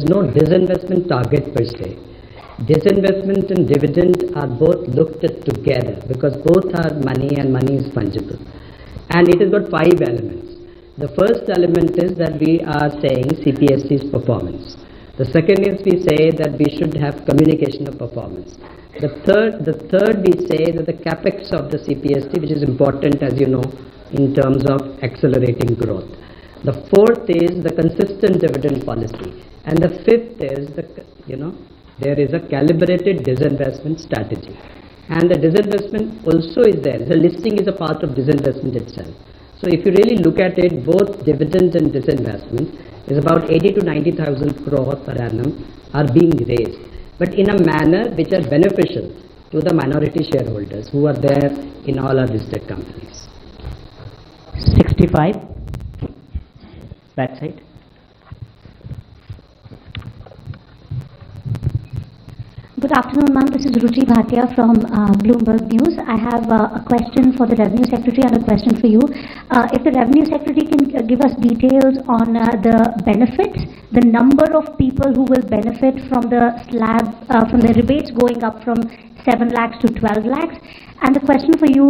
no disinvestment target per se. Disinvestment and dividend are both looked at together because both are money and money is fungible. And it has got 5 elements. The first element is that we are saying CPSC's performance. The second is we say that we should have communication of performance. The third we say that the capex of the CPSC, which is important as you know in terms of accelerating growth. The fourth is the consistent dividend policy. And the fifth is there is a calibrated disinvestment strategy. And the disinvestment also is there. The listing is a part of disinvestment itself. So if you really look at it, both dividend and disinvestment is about 80 to 90,000 crore per annum are being raised, but in a manner which are beneficial to the minority shareholders who are there in all our listed companies. 65, backside. Good afternoon, ma'am. This is Ruchi Bhatia from Bloomberg News. I have a question for the Revenue Secretary and a question for you. If the Revenue Secretary can give us details on the benefits, the number of people who will benefit from the from the rebates going up from 7 lakhs to 12 lakhs. And the question for you,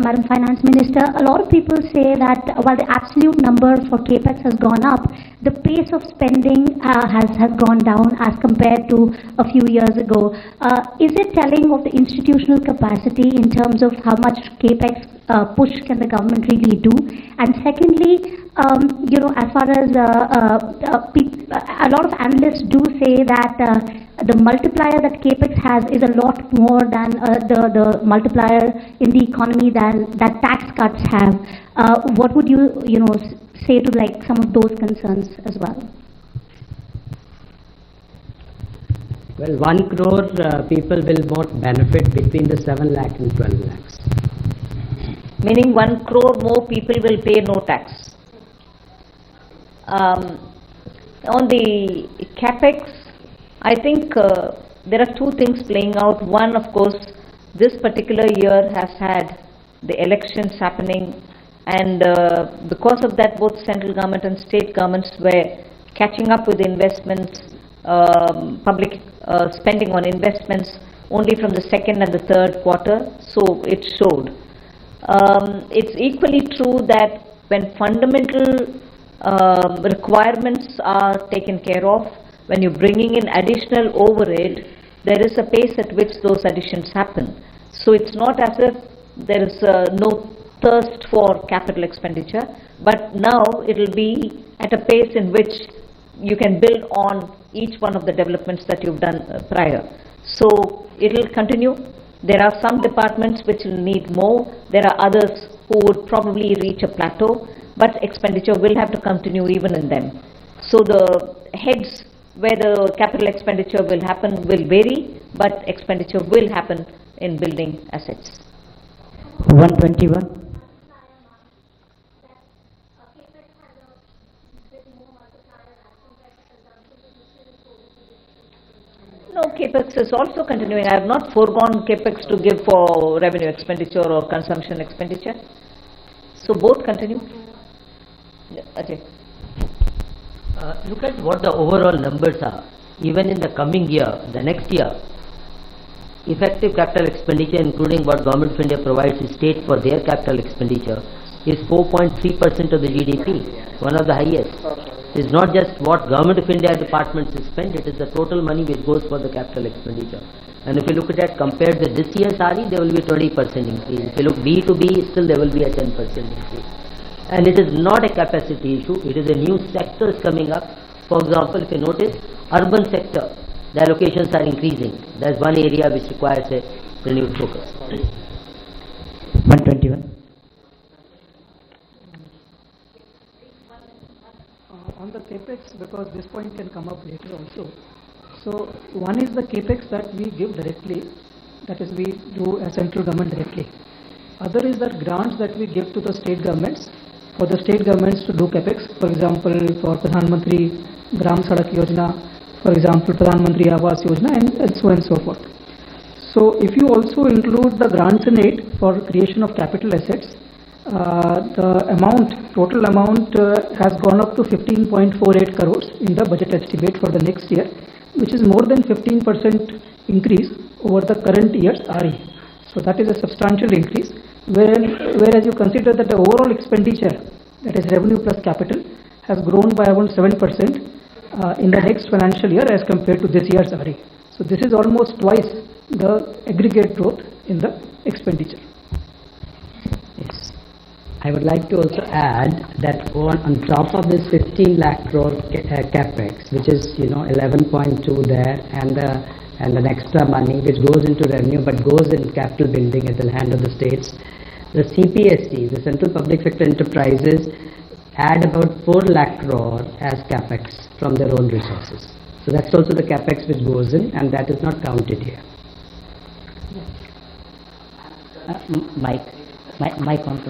Madam Finance Minister, a lot of people say that while the absolute number for CAPEX has gone up, the pace of spending has gone down as compared to a few years ago. Is it telling of the institutional capacity in terms of how much CAPEX push can the government really do? And secondly, as far as a lot of analysts do say that the multiplier that CAPEX has is a lot more than the multiplier in the economy than that tax cuts have. What would you say to like some of those concerns as well? Well, 1 crore people will not benefit between the 7 lakh and 12 lakhs. Meaning 1 crore more people will pay no tax. On the CAPEX, I think there are 2 things playing out. One, of course, this particular year has had the elections happening, and because of that both central government and state governments were catching up with investments, public spending on investments only from the 2nd and the 3rd quarter, so it showed. It's equally true that when fundamental requirements are taken care of, when you're bringing in additional overhead, there is a pace at which those additions happen. So it's not as if there is no thirst for capital expenditure, but now it will be at a pace in which you can build on each one of the developments that you've done prior. So it will continue. There are some departments which will need more. There are others who would probably reach a plateau, but expenditure will have to continue even in them. So the heads where the capital expenditure will happen will vary, but expenditure will happen in building assets. 121. No, CAPEX is also continuing. I have not foregone CAPEX to give for revenue expenditure or consumption expenditure. So both continue. Yeah, Ajay. Look at what the overall numbers are. Even in the coming year, the next year, effective capital expenditure, including what Government of India provides to state for their capital expenditure, is 4.3% of the GDP, one of the highest. It is not just what Government of India departments spend, it is the total money which goes for the capital expenditure. And if you look at that compared with this year's RE, there will be 20% increase. If you look B to B, still there will be a 10% increase. And it is not a capacity issue, it is a new sectors coming up. For example, if you notice, urban sector, the allocations are increasing. That is one area which requires a renewed focus. 121. On the CAPEX, because this point can come up later also. So one is the CAPEX that we give directly, that is we do a central government directly. Other is that grants that we give to the state governments, for the state governments to do CAPEX, for example for Pradhan Mantri Gram Sadak Yojana, for example Pradhan Mantri Awas Yojana, and so on and so forth. So if you also include the grants in it for creation of capital assets, the total amount has gone up to 15.48 crores in the budget estimate for the next year, which is more than 15% increase over the current year's RE. So that is a substantial increase, whereas you consider that the overall expenditure, that is revenue plus capital, has grown by around 7% in the next financial year as compared to this year's RE. So this is almost twice the aggregate growth in the expenditure. Yes. I would like to also add that on top of this 15 lakh crore capex, which is 11.2 there, and an extra money which goes into revenue but goes in capital building at the hand of the states, the CPSE, the Central Public Sector Enterprises, add about 4 lakh crore as capex from their own resources. So that's also the capex which goes in, and that is not counted here. Mike on.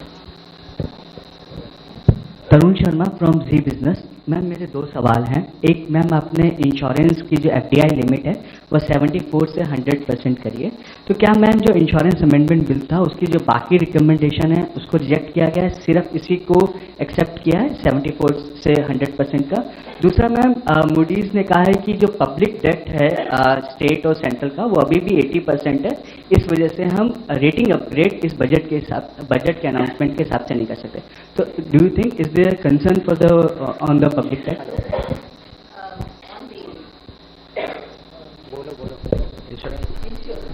Tarun Sharma from Zee business. Ma'am मेरे दो सवाल हैं। एक, ma'am आपने insurance की जो FDI limit है वो 74 से 100% करिए, तो क्या मैम जो इंश्योरेंस अमेंडमेंट बिल था उसकी जो बाकी रिकमेंडेशन है उसको रिजेक्ट किया गया है, सिर्फ इसी को एक्सेप्ट किया है 74 से 100% का? दूसरा मैम, मूडीज ने कहा है कि जो पब्लिक डेट है स्टेट और सेंट्रल का वो अभी भी 80% है, इस वजह से हम रेटिंग अपग्रेड इस बजट के अनाउंसमेंट के हिसाब से नहीं कर सकते। तो do you think is there concern for the on the public debt?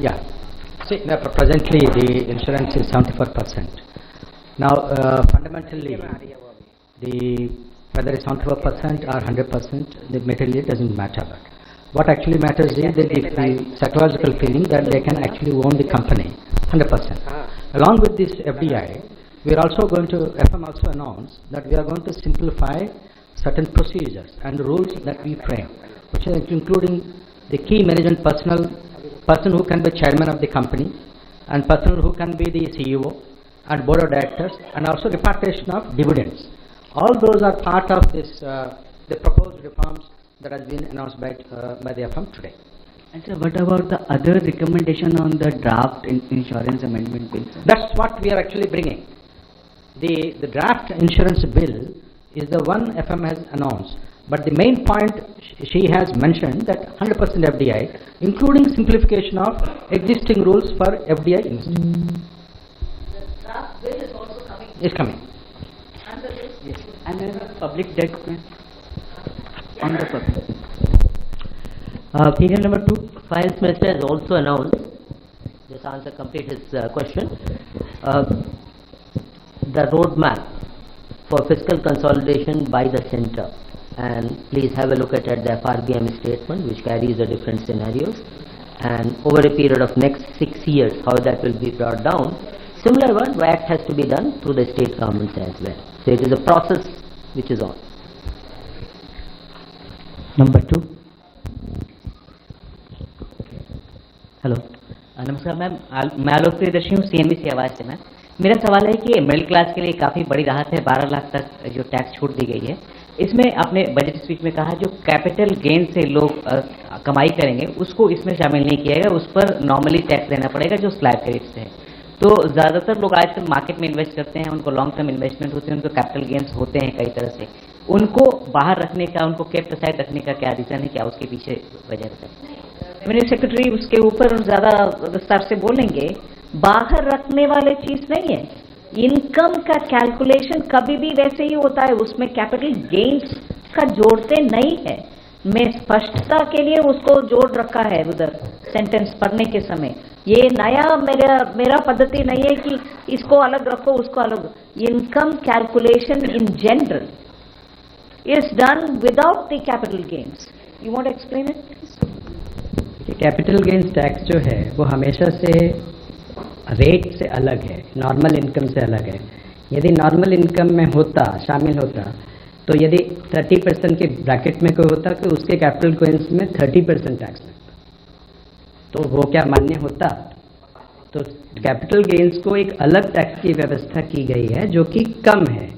Yeah. See, presently the insurance is 74%. Now, fundamentally, whether it's 74% or 100%, the material doesn't matter. What actually matters is the psychological feeling that they can actually own the company 100%. Along with this FDI, we are also going to, FM also announced that we are going to simplify certain procedures and rules that we frame, which is including the key management person who can be chairman of the company, and person who can be the CEO and board of directors, and also repatriation of dividends. All those are part of this the proposed reforms that has been announced by the FM today. And sir, what about the other recommendation on the draft insurance amendment bill? That's what we are actually bringing. The draft insurance bill is the one FM has announced, but the main point she has mentioned that 100% FDI, including simplification of existing rules for FDI industry. The draft bill is also coming. Is coming. Under this? Yes. And then the public debt on the public. Figure number 2, Finance Minister has also announced, this answer complete his question, the roadmap for fiscal consolidation by the centre, and please have a look at the FRBM statement which carries the different scenarios, and over a period of next 6 years how that will be brought down. Similar one act has to be done through the state governments as well. So it is a process which is on. Number 2. Hello, नमस्कार ma'am, मैं आलोक प्रियदर्शी हूँ CMB से आवाज़ से। Ma'am मेरा सवाल है कि मिडिल क्लास के लिए काफ़ी बड़ी राहत है, 12 लाख तक जो टैक्स छूट दी गई है। इसमें आपने बजट स्पीच में कहा जो कैपिटल गेन से लोग कमाई करेंगे उसको इसमें शामिल नहीं किया गया, उस पर नॉर्मली टैक्स देना पड़ेगा जो स्लैब के रेट से है। तो ज़्यादातर लोग आजकल मार्केट में इन्वेस्ट करते हैं, उनको लॉन्ग टर्म इन्वेस्टमेंट होते हैं, उनको कैपिटल गेन्स होते हैं कई तरह से, उनको बाहर रखने का, उनको केप्ट असाइड रखने का क्या रीज़न है, क्या उसके पीछे वजह है? रेवेन्यू सेक्रेटरी उसके ऊपर ज़्यादा विस्तार से बोलेंगे। बाहर रखने वाले चीज़ नहीं है, इनकम का कैलकुलेशन कभी भी वैसे ही होता है, उसमें कैपिटल गेन्स का जोड़ते नहीं है। मैं स्पष्टता के लिए उसको जोड़ रखा है उधर सेंटेंस पढ़ने के समय। ये नया मेरा पद्धति नहीं है कि इसको अलग रखो उसको अलग। Income calculation in general is done without the capital gains. You want to explain it please? Capital gains tax जो है वो हमेशा से रेट से अलग है, नॉर्मल इनकम से अलग है। यदि नॉर्मल इनकम में होता, शामिल होता, तो यदि 30% के ब्रैकेट में कोई होता कि उसके कैपिटल गेन्स में 30% टैक्स लगता, तो वो क्या मान्य होता? तो कैपिटल गेन्स को एक अलग टैक्स की व्यवस्था की गई है जो कि कम है।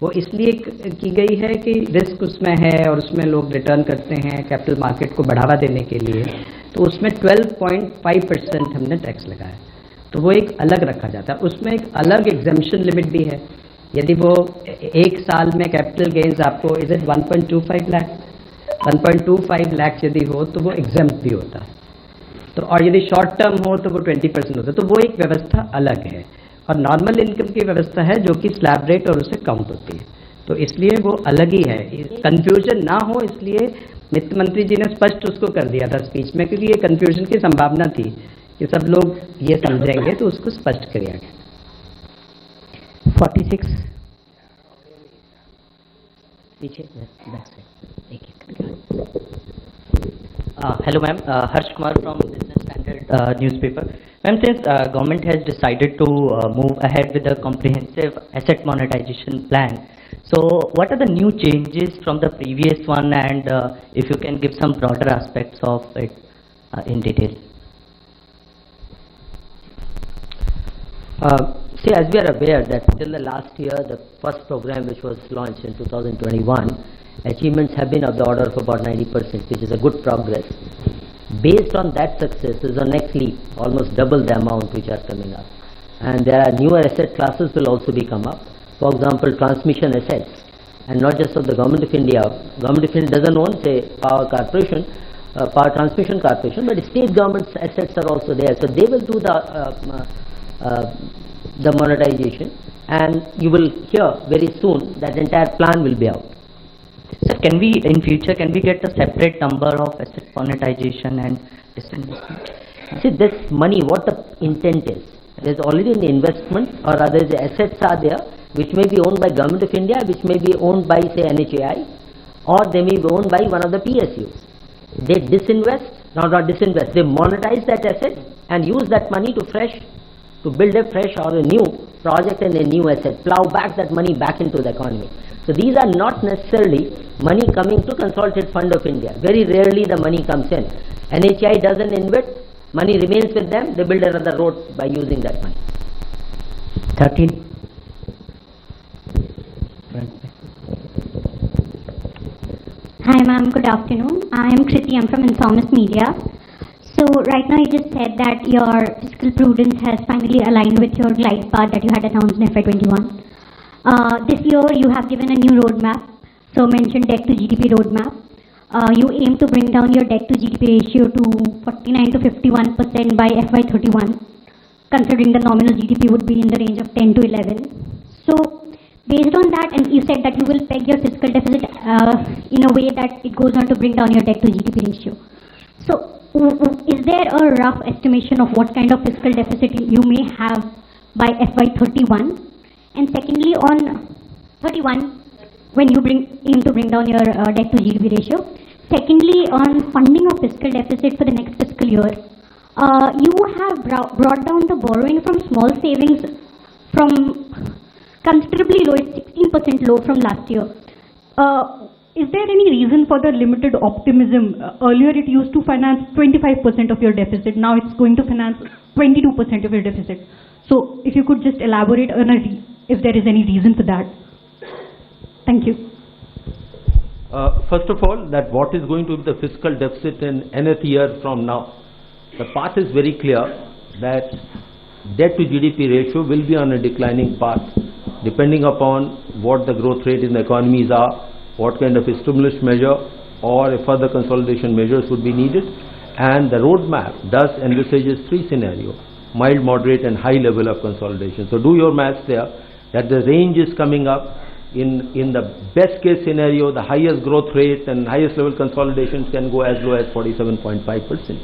वो इसलिए की गई है कि रिस्क उसमें है और उसमें लोग रिटर्न करते हैं कैपिटल मार्केट को बढ़ावा देने के लिए, तो उसमें 12.5% हमने टैक्स लगाया। तो वो एक अलग रखा जाता है, उसमें एक अलग एग्जेम्पशन लिमिट भी है। यदि वो एक साल में कैपिटल गेन्स आपको इज इट 1.25 लाख 1.25 लाख यदि हो तो वो एग्जेम्प्ट भी होता है। तो और यदि शॉर्ट टर्म हो तो वो 20% होता है। तो वो एक व्यवस्था अलग है और नॉर्मल इनकम की व्यवस्था है जो कि स्लैब रेट और उससे काउंट होती है। तो इसलिए वो अलग ही है, कंफ्यूजन ना हो इसलिए वित्त मंत्री जी ने स्पष्ट उसको कर दिया था स्पीच में, क्योंकि ये कंफ्यूजन की संभावना थी कि सब लोग ये समझेंगे, तो उसको स्पष्ट किया गया। 46 पीछे hello ma'am, Harsh Kumar from Business Standard newspaper. Ma'am, since government has decided to move ahead with a comprehensive asset monetization plan, so what are the new changes from the previous one, and if you can give some broader aspects of it in detail? See, as we are aware that till the last year, the first program which was launched in 2021, achievements have been of the order of about 90%, which is a good progress. Based on that success is the next leap, almost double the amount which are coming up. And there are newer asset classes will also be come up. For example, transmission assets, and not just of the Government of India. Government of India doesn't own, say, power corporation, power transmission corporation, but state government's assets are also there. So they will do the monetization, and you will hear very soon that entire plan will be out. Sir, can we in future get a separate number of asset monetization and disinvestment? See, this money, what the intent is, there is already an investment, or rather the assets are there which may be owned by Government of India, which may be owned by, say, NHAI, or they may be owned by one of the PSUs. They disinvest, not disinvest, they monetize that asset and use that money to build a fresh or a new project and a new asset, plow back that money back into the economy. So these are not necessarily money coming to Consolidated Fund of India. Very rarely the money comes in. NHI doesn't invest, money remains with them, they build another road by using that money. 13. Hi ma'am, good afternoon. I am Kriti, I'm from Informist Media. So right now you just said that your fiscal prudence has finally aligned with your glide path that you had announced in FY21. This year you have given a new roadmap, so mentioned debt to GDP roadmap. You aim to bring down your debt to GDP ratio to 49 to 51% by FY31, considering the nominal GDP would be in the range of 10 to 11. So based on that, and you said that you will peg your fiscal deficit in a way that it goes on to bring down your debt to GDP ratio. So is there a rough estimation of what kind of fiscal deficit you may have by FY31? And secondly, on 31, when you aim to bring down your debt to GDP ratio. Secondly, on funding of fiscal deficit for the next fiscal year, you have brought down the borrowing from small savings from considerably low, it's 16% low from last year. Is there any reason for the limited optimism? Earlier it used to finance 25% of your deficit, now it's going to finance 22% of your deficit. So if you could just elaborate on if there is any reason for that. Thank you. First of all, that what is going to be the fiscal deficit in nth year from now? The path is very clear that debt to GDP ratio will be on a declining path depending upon what the growth rate in the economies are, what kind of a stimulus measure or a further consolidation measures would be needed, and the roadmap does envisages three scenarios: mild, moderate and high level of consolidation. So do your maths there, that the range is coming up. In the best case scenario, the highest growth rate and highest level consolidations can go as low as 47.5%.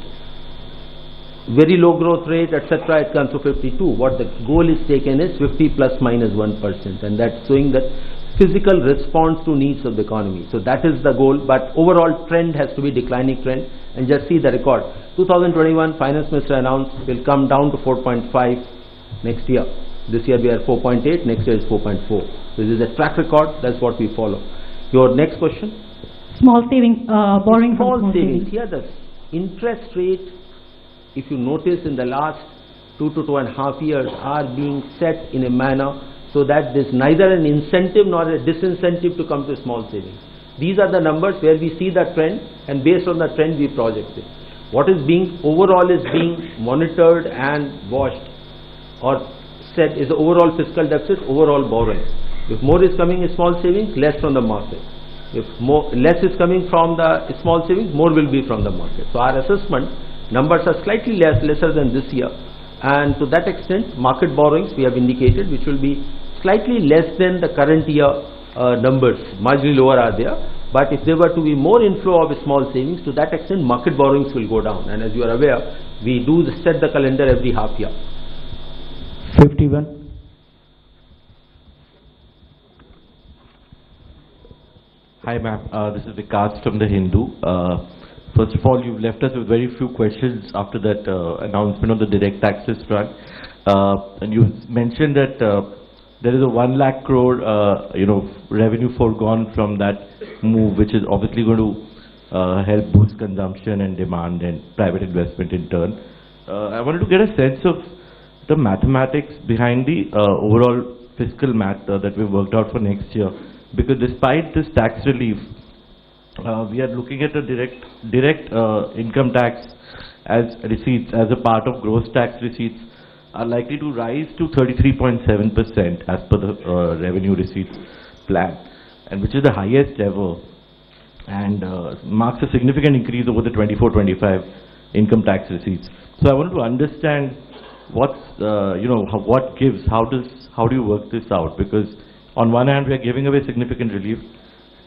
Very low growth rate, etc., it comes to 52. What the goal is taken is 50 plus minus 1%, and that's showing that physical response to needs of the economy. So that is the goal, but overall trend has to be declining trend. And just see the record. 2021 Finance Minister announced will come down to 4.5 next year. This year we are 4.8, next year is 4.4. So this is a track record, that's what we follow. Your next question? Small savings, borrowing small from small savings. Here the interest rate, if you notice in the last 2 to 2.5 years, are being set in a manner so that there is neither an incentive nor a disincentive to come to small savings. These are the numbers where we see the trend, and based on the trend we project it. What is being overall is being monitored and watched or said is the overall fiscal deficit, overall borrowing. If more is coming in small savings, less from the market. If less is coming from the small savings, more will be from the market. So our assessment numbers are slightly lesser than this year, and to that extent market borrowings we have indicated, which will be slightly less than the current year numbers, marginally lower are there. But if there were to be more inflow of small savings, to that extent market borrowings will go down, and as you are aware, we do set the calendar every half year. 51. Hi ma'am, this is Vikas from the Hindu. First of all, you've left us with very few questions after that announcement on the direct taxes front, and you mentioned that there is a 1 lakh crore revenue foregone from that move, which is obviously going to help boost consumption and demand and private investment in turn. I wanted to get a sense of the mathematics behind the overall fiscal math that we've worked out for next year. Because despite this tax relief, we are looking at a direct income tax as receipts as a part of gross tax receipts are likely to rise to 33.7% as per the revenue receipts plan, and which is the highest ever, and marks a significant increase over the 24-25 income tax receipts. So I wanted to understand what's what gives, how do you work this out? Because on one hand, we are giving away significant relief.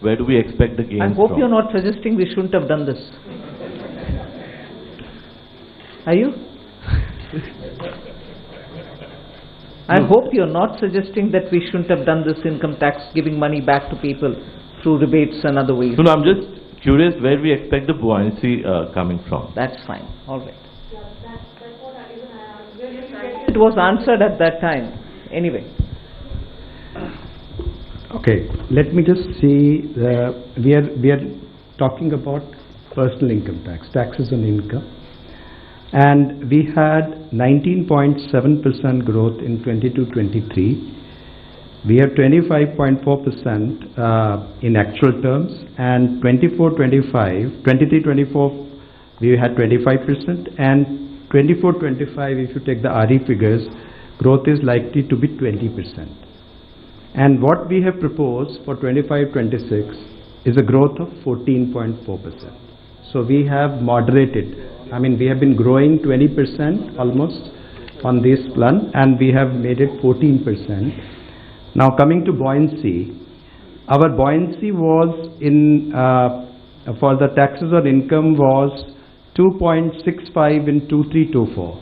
Where do we expect the gains from? I hope you're not suggesting we shouldn't have done this. Are you? I hope you're not suggesting that we shouldn't have done this income tax, giving money back to people through rebates and other ways. No, I'm just curious where we expect the buoyancy coming from. That's fine. All right. It was answered at that time. Anyway. Okay, let me just see, we are talking about personal income tax, taxes on income, and we had 19.7% growth in 22-23. We have 25.4% in actual terms, and 23-24 we had 25%, and 24-25 if you take the RE figures, growth is likely to be 20%. And what we have proposed for 25-26 is a growth of 14.4%. So we have moderated. I mean, we have been growing 20% almost on this plan, and we have made it 14%. Now coming to buoyancy, our buoyancy was in for the taxes on income was 2.65 in 23-24,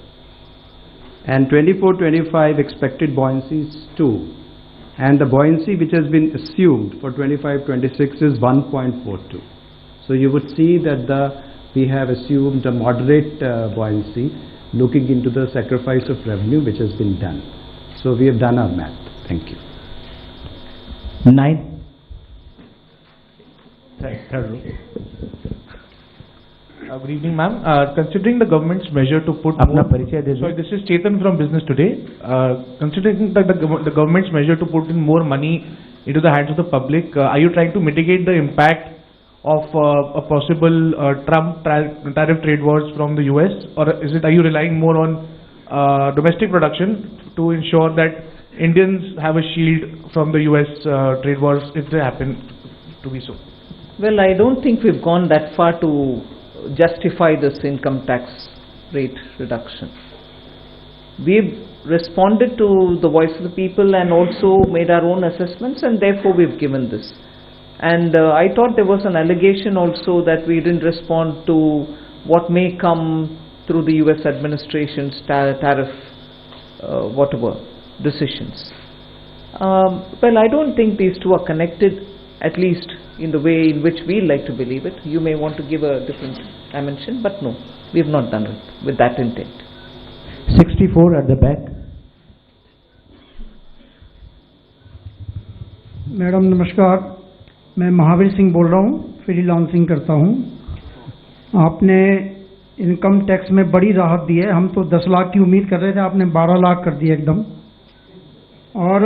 and 24-25 expected buoyancy is 2. And the buoyancy which has been assumed for 25-26 is 1.42. So you would see that we have assumed a moderate buoyancy looking into the sacrifice of revenue which has been done. So we have done our math. Thank you. 9. Third row. Good evening, ma'am. Considering the government's measure to put sorry, this is Chetan from Business Today. Considering that the government's measure to put in more money into the hands of the public, are you trying to mitigate the impact of a possible Trump tariff trade wars from the US, or are you relying more on domestic production to ensure that Indians have a shield from the US trade wars if they happen to be so? Well, I don't think we've gone that far to justify this income tax rate reduction. We've responded to the voice of the people and also made our own assessments, and therefore we've given this. And I thought there was an allegation also that we didn't respond to what may come through the US administration's tariff whatever decisions. Well, I don't think these two are connected, at least in the way in which we like to believe it. You may want to give a different dimension, but no, we have not done it with that intent. 64 at the back. Madam नमस्कार, मैं महावीर सिंह बोल रहा हूँ, freelancing करता हूँ। आपने income tax में बड़ी राहत दी है, हम तो 10 लाख की उम्मीद कर रहे थे, आपने 12 लाख कर दिया एकदम। और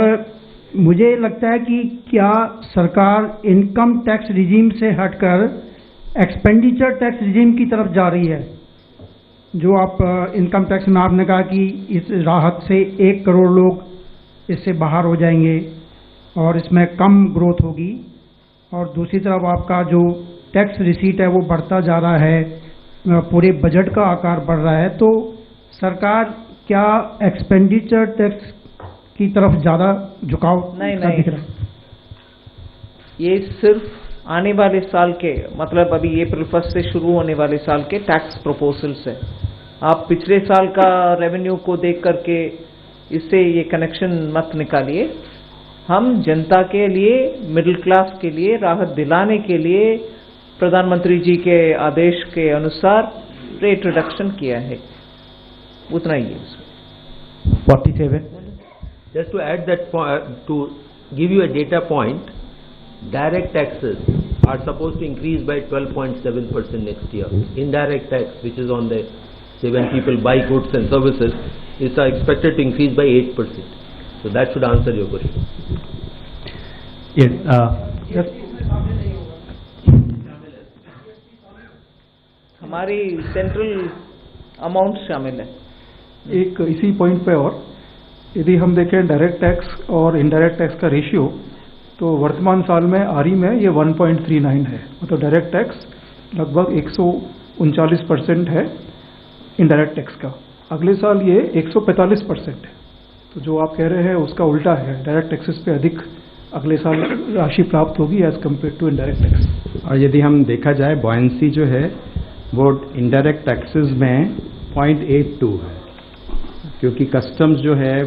मुझे लगता है कि क्या सरकार इनकम टैक्स रिजीम से हटकर एक्सपेंडिचर टैक्स रिजीम की तरफ जा रही है? जो आप इनकम टैक्स में आपने कहा कि इस राहत से 1 करोड़ लोग इससे बाहर हो जाएंगे और इसमें कम ग्रोथ होगी, और दूसरी तरफ आपका जो टैक्स रिसीट है वो बढ़ता जा रहा है, पूरे बजट का आकार बढ़ रहा है, तो सरकार क्या एक्सपेंडिचर टैक्स की तरफ ज़्यादा झुकाव दिख रहा है? ये सिर्फ आने वाले साल के, मतलब अभी अप्रैल 1 से शुरू होने वाले साल के टैक्स प्रपोजल्स है। आप पिछले साल का रेवेन्यू को देख करके इससे ये कनेक्शन मत निकालिए। हम जनता के लिए, मिडिल क्लास के लिए राहत दिलाने के लिए प्रधानमंत्री जी के आदेश के अनुसार रेट रिडक्शन किया है, उतना ही है उसमें। 47. Just to add that to give you a data point, direct taxes are supposed to increase by 12.7% next year. Indirect tax, which is on the, say, when people buy goods and services, is expected to increase by 8%. So that should answer your question. Yes. हमारी central amount शामिल है। एक इसी point पे और यदि हम देखें डायरेक्ट टैक्स और इनडायरेक्ट टैक्स का रेशियो, तो वर्तमान साल में आरई में ये 1.39 है, मतलब डायरेक्ट टैक्स लगभग 139% है इनडायरेक्ट टैक्स का। अगले साल ये 145% है, तो जो आप कह रहे हैं उसका उल्टा है, डायरेक्ट टैक्सेस पे अधिक अगले साल राशि प्राप्त होगी as compare to indirect tax. और यदि हम देखा जाए बॉयंसी जो है वो इनडायरेक्ट टैक्सेस में 0.82 है, क्योंकि कस्टम्स जो है